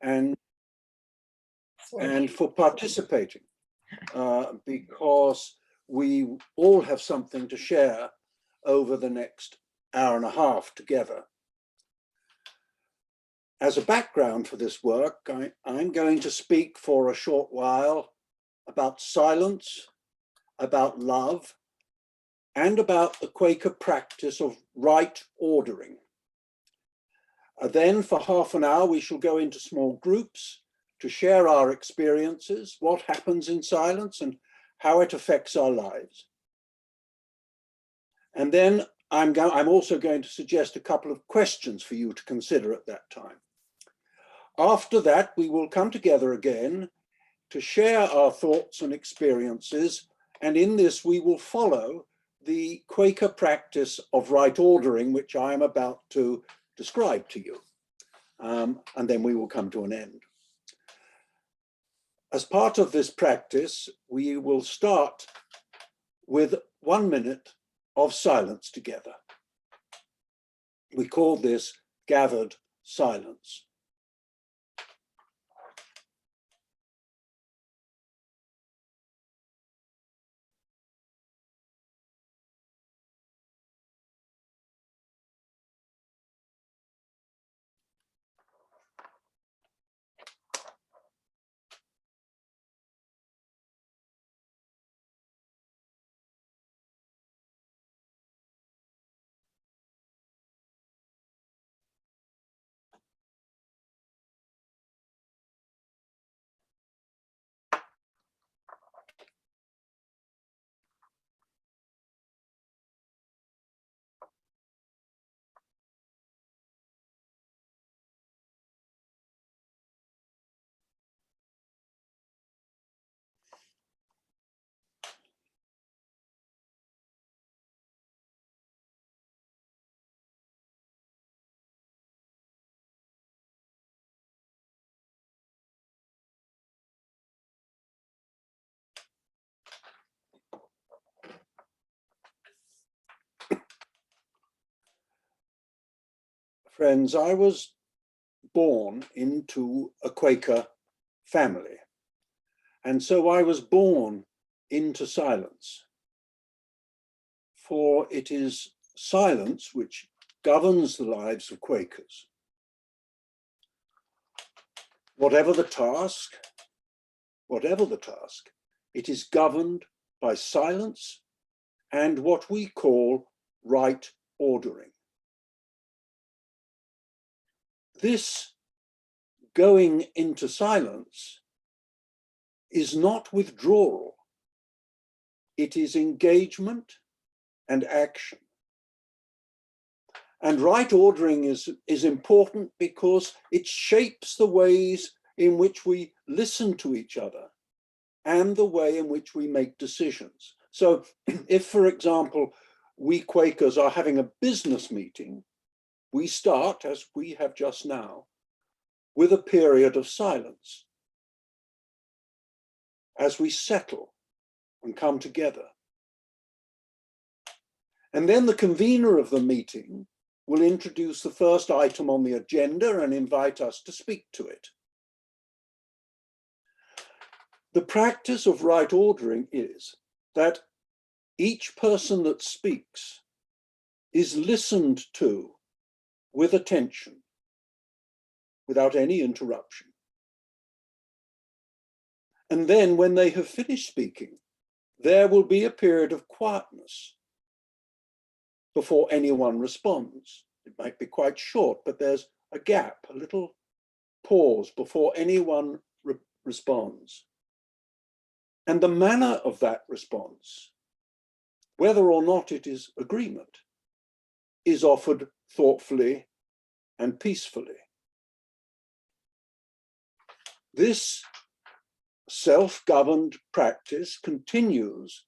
and for participating, because we all have something to share over the next hour and a half together. As a background for this work, I'm going to speak for a short while about silence, about love, and about the Quaker practice of right ordering. Then for half an hour, we shall go into small groups to share our experiences, what happens in silence and how it affects our lives. And then I'm also going to suggest a couple of questions for you to consider at that time. After that, we will come together again to share our thoughts and experiences. And in this, we will follow the Quaker practice of right ordering, which I am about to describe to you. And then we will come to an end. As part of this practice, we will start with 1 minute of silence together. We call this gathered silence. Friends, I was born into a Quaker family, and so I was born into silence. For it is silence which governs the lives of Quakers. Whatever the task, it is governed by silence and what we call right ordering. This going into silence is not withdrawal. It is engagement and action. And right ordering is important because it shapes the ways in which we listen to each other and the way in which we make decisions. So if, for example, we Quakers are having a business meeting, we start, as we have just now, with a period of silence as we settle and come together. And then the convener of the meeting will introduce the first item on the agenda and invite us to speak to it. The practice of right ordering is that each person that speaks is listened to with attention, without any interruption. And then when they have finished speaking, there will be a period of quietness before anyone responds. It might be quite short, but there's a gap, a little pause before anyone responds. And the manner of that response, whether or not it is agreement, is offered thoughtfully and peacefully. This self-governed practice continues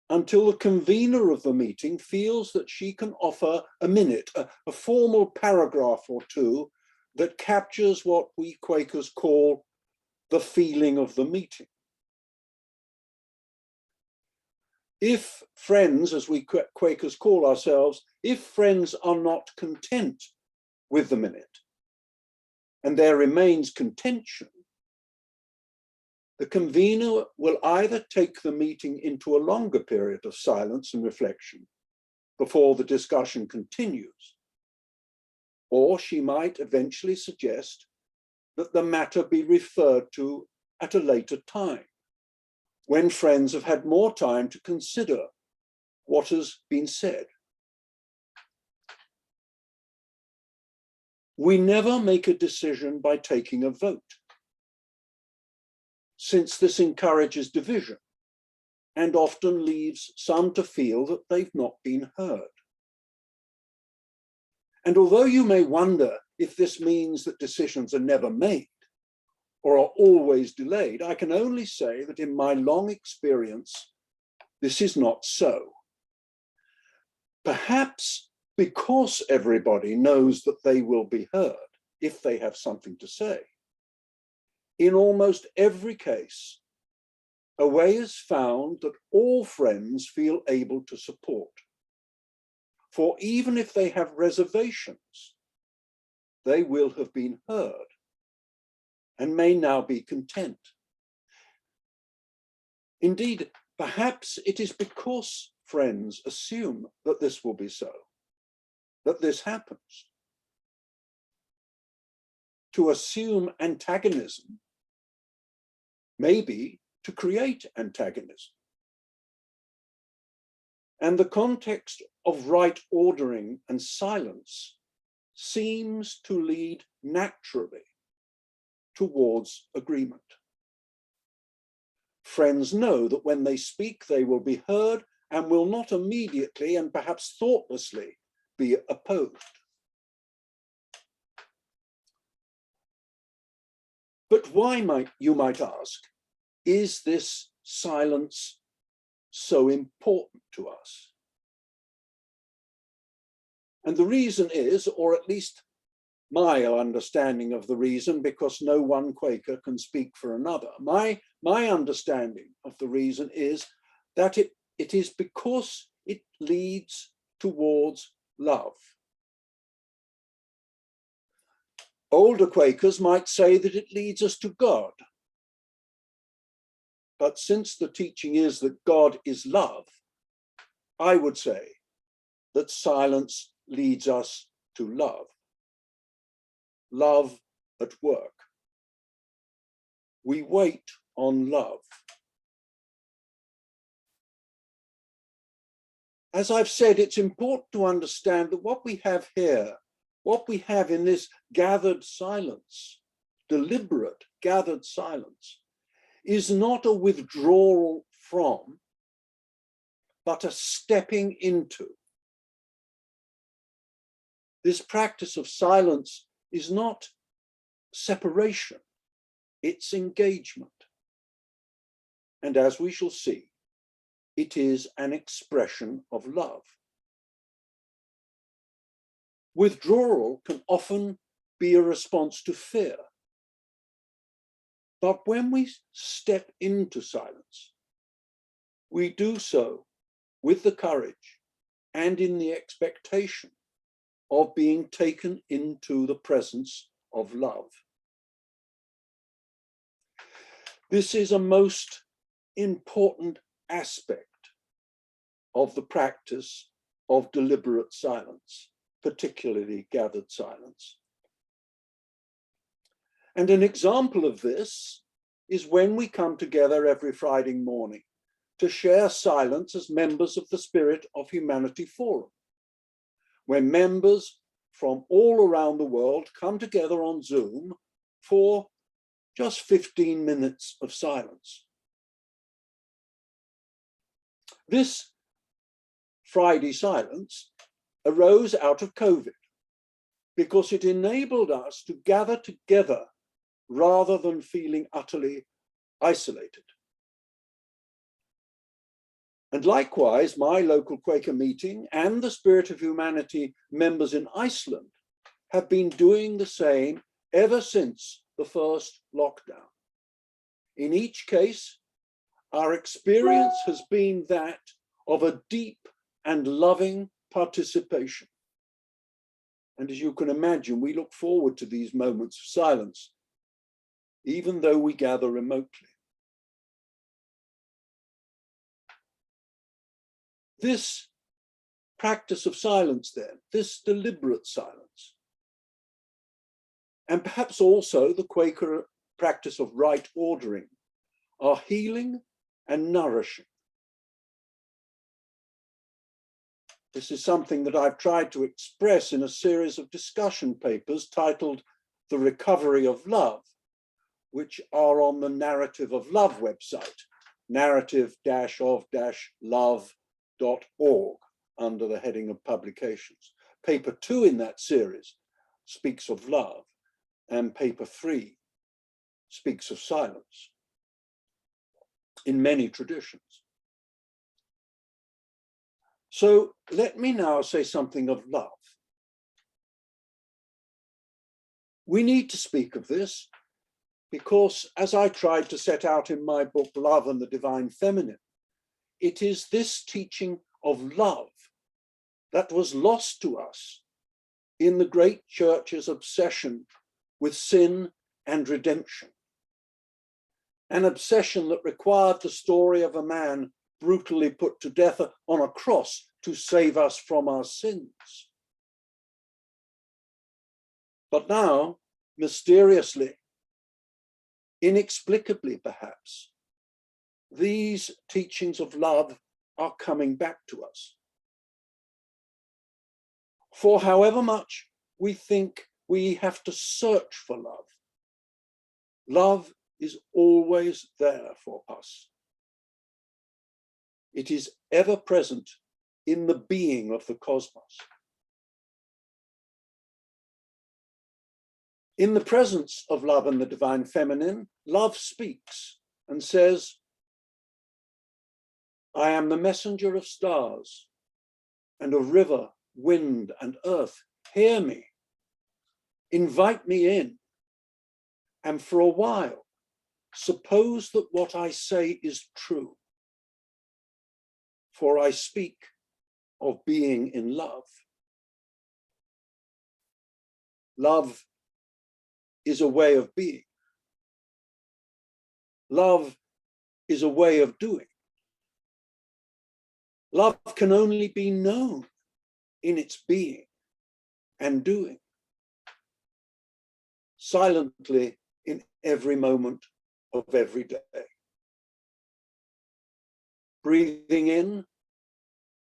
until the convener of the meeting feels that she can offer a minute, a formal paragraph or two that captures what we Quakers call the feeling of the meeting. If friends, as we Quakers call ourselves, if friends are not content with the minute and there remains contention, the convener will either take the meeting into a longer period of silence and reflection before the discussion continues, or she might eventually suggest that the matter be referred to at a later time, when friends have had more time to consider what has been said. We never make a decision by taking a vote, since this encourages division and often leaves some to feel that they've not been heard. And although you may wonder if this means that decisions are never made or are always delayed, I can only say that in my long experience, this is not so. Perhaps because everybody knows that they will be heard if they have something to say, in almost every case, a way is found that all friends feel able to support. For even if they have reservations, they will have been heard and may now be content. Indeed, perhaps it is because friends assume that this will be so, that this happens. To assume antagonism may be to create antagonism. And the context of right ordering and silence seems to lead naturally towards agreement. Friends know that when they speak, they will be heard and will not immediately and perhaps thoughtlessly be opposed. But why, you might ask, is this silence so important to us? And the reason is, or at least my understanding of the reason, because no one Quaker can speak for another, my understanding of the reason is that it is because it leads towards love. Older Quakers might say that it leads us to God. But since the teaching is that God is love, I would say that silence leads us to love. Love at work. We wait on love. As I've said, it's important to understand that what we have here, what we have in this gathered silence, deliberate gathered silence, is not a withdrawal from, but a stepping into. This practice of silence is not separation, it's engagement. And as we shall see, it is an expression of love. Withdrawal can often be a response to fear. But when we step into silence, we do so with the courage and in the expectation of being taken into the presence of love. This is a most important aspect of the practice of deliberate silence, particularly gathered silence. And an example of this is when we come together every Friday morning to share silence as members of the Spirit of Humanity Forum, when members from all around the world come together on Zoom for just 15 minutes of silence. This Friday silence arose out of COVID because it enabled us to gather together rather than feeling utterly isolated. And likewise, my local Quaker meeting and the Spirit of Humanity members in Iceland have been doing the same ever since the first lockdown. In each case, our experience has been that of a deep and loving participation. And as you can imagine, we look forward to these moments of silence, even though we gather remotely. This practice of silence then, this deliberate silence, and perhaps also the Quaker practice of right ordering, are healing and nourishing. This is something that I've tried to express in a series of discussion papers titled The Recovery of Love, which are on the Narrative of Love website, narrative-of-love.org, under the heading of publications. Paper 2 in that series speaks of love, and paper 3 speaks of silence in many traditions. So let me now say something of love. We need to speak of this because, as I tried to set out in my book, Love and the Divine Feminine, it is this teaching of love that was lost to us in the great church's obsession with sin and redemption. An obsession that required the story of a man brutally put to death on a cross to save us from our sins. But now, mysteriously, inexplicably perhaps, these teachings of love are coming back to us. For however much we think we have to search for love, love is always there for us. It is ever present in the being of the cosmos. In the presence of love and the divine feminine, love speaks and says, I am the messenger of stars and of river, wind, and earth. Hear me, invite me in, and for a while, suppose that what I say is true. For I speak of being in love. Love is a way of being. Love is a way of doing. Love can only be known in its being and doing, silently in every moment of every day. Breathing in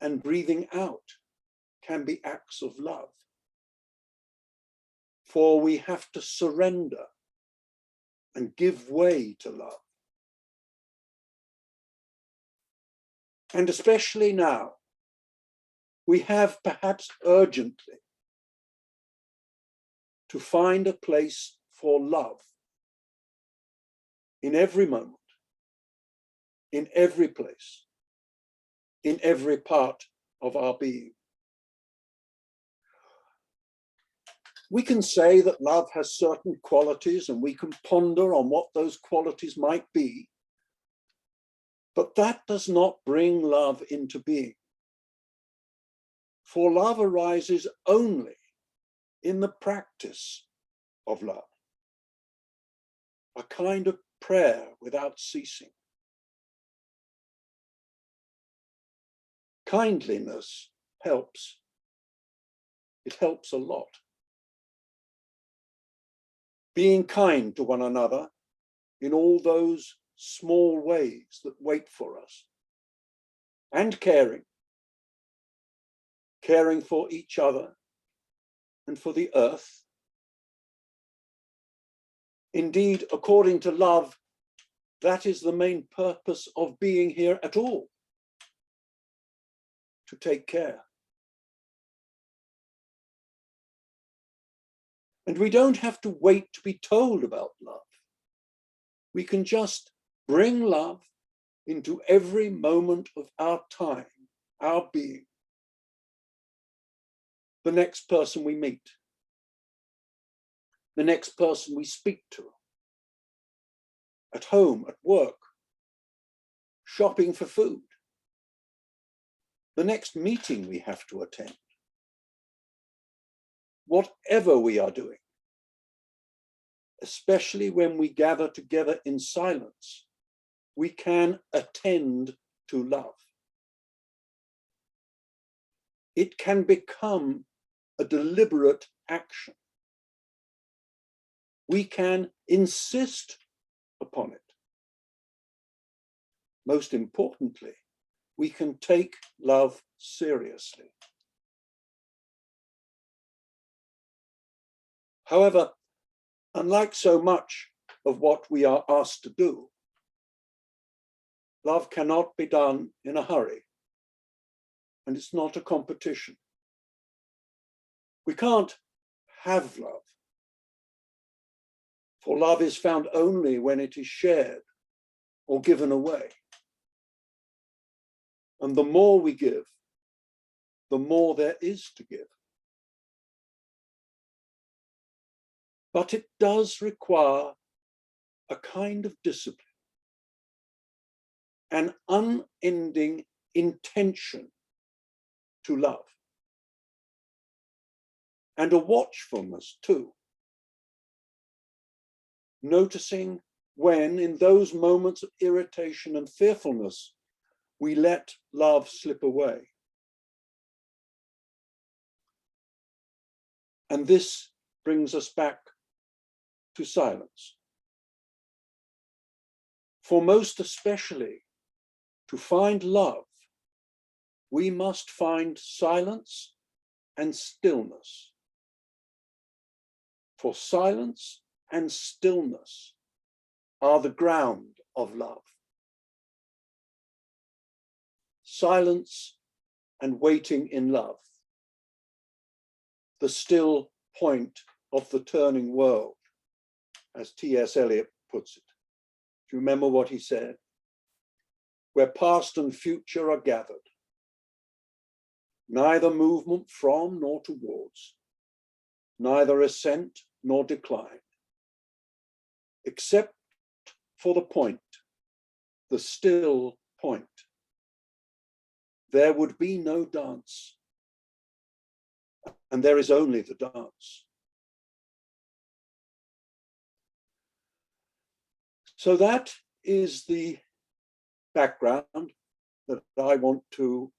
and breathing out can be acts of love. For we have to surrender and give way to love. And especially now, we have perhaps urgently to find a place for love in every moment, in every place, in every part of our being. We can say that love has certain qualities and we can ponder on what those qualities might be, but that does not bring love into being. For love arises only in the practice of love, a kind of prayer without ceasing. Kindliness helps. It helps a lot. Being kind to one another in all those small ways that wait for us, and caring for each other and for the earth. Indeed, according to love, that is the main purpose of being here at all, to take care. And we don't have to wait to be told about love. We can just bring love into every moment of our time, our being. The next person we meet, the next person we speak to, at home, at work, shopping for food, the next meeting we have to attend. whatever we are doing, especially when we gather together in silence, we can attend to love. It can become a deliberate action. We can insist upon it. Most importantly, we can take love seriously. However, unlike so much of what we are asked to do, love cannot be done in a hurry, and it's not a competition. We can't have love, for love is found only when it is shared or given away. And the more we give, the more there is to give. But it does require a kind of discipline, an unending intention to love, and a watchfulness too, noticing when, in those moments of irritation and fearfulness, we let love slip away. And this brings us back to silence. For most especially, to find love, we must find silence and stillness. For silence and stillness are the ground of love. Silence and waiting in love, the still point of the turning world, as T.S. Eliot puts it. Do you remember what he said? Where past and future are gathered, neither movement from nor towards, neither ascent nor decline, except for the point, the still point. There would be no dance, and there is only the dance. So that is the background that I want to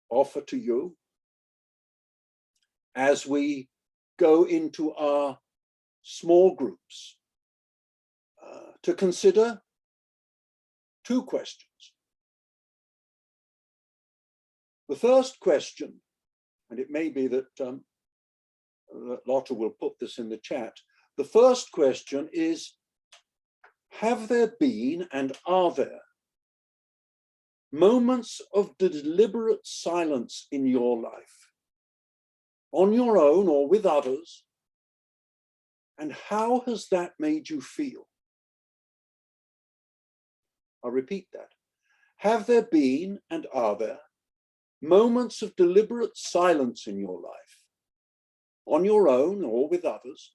offer to you as we go into our small groups to consider two questions. The first question, and it may be that Lotte will put this in the chat. The first question is, have there been and are there moments of deliberate silence in your life, on your own or with others? And how has that made you feel? I'll repeat that. Have there been and are there moments of deliberate silence in your life, on your own or with others?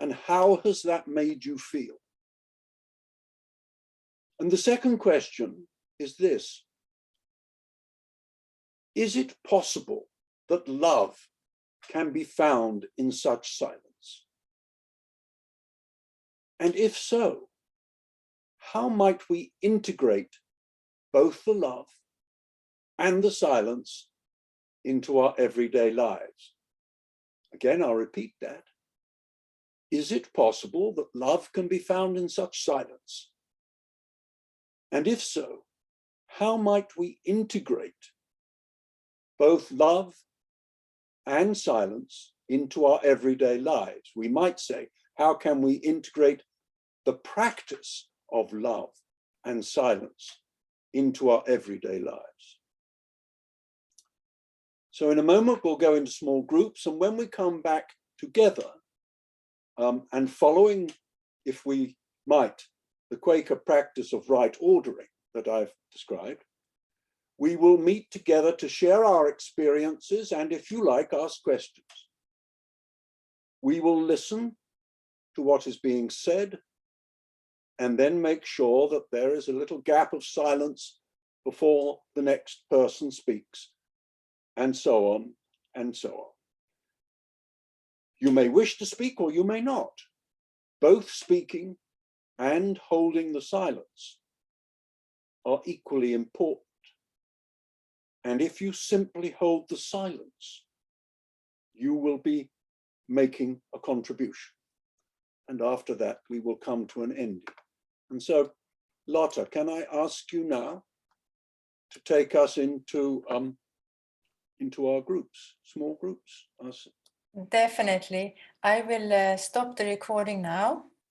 And how has that made you feel? And the second question is this: is it possible that love can be found in such silence? And if so, how might we integrate both the love and the silence into our everyday lives? Again, I'll repeat that. Is it possible that love can be found in such silence? And if so, how might we integrate both love and silence into our everyday lives? We might say, how can we integrate the practice of love and silence into our everyday lives? So in a moment, we'll go into small groups, and when we come back together, and following, if we might, the Quaker practice of right ordering that I've described, we will meet together to share our experiences and, if you like, ask questions. We will listen to what is being said and then make sure that there is a little gap of silence before the next person speaks, and so on and so on. You may wish to speak or you may not. Both speaking and holding the silence are equally important. And if you simply hold the silence, you will be making a contribution. And after that, we will come to an ending. And so, Lotta, can I ask you now to take us into our groups, small groups? Definitely. I will stop the recording now.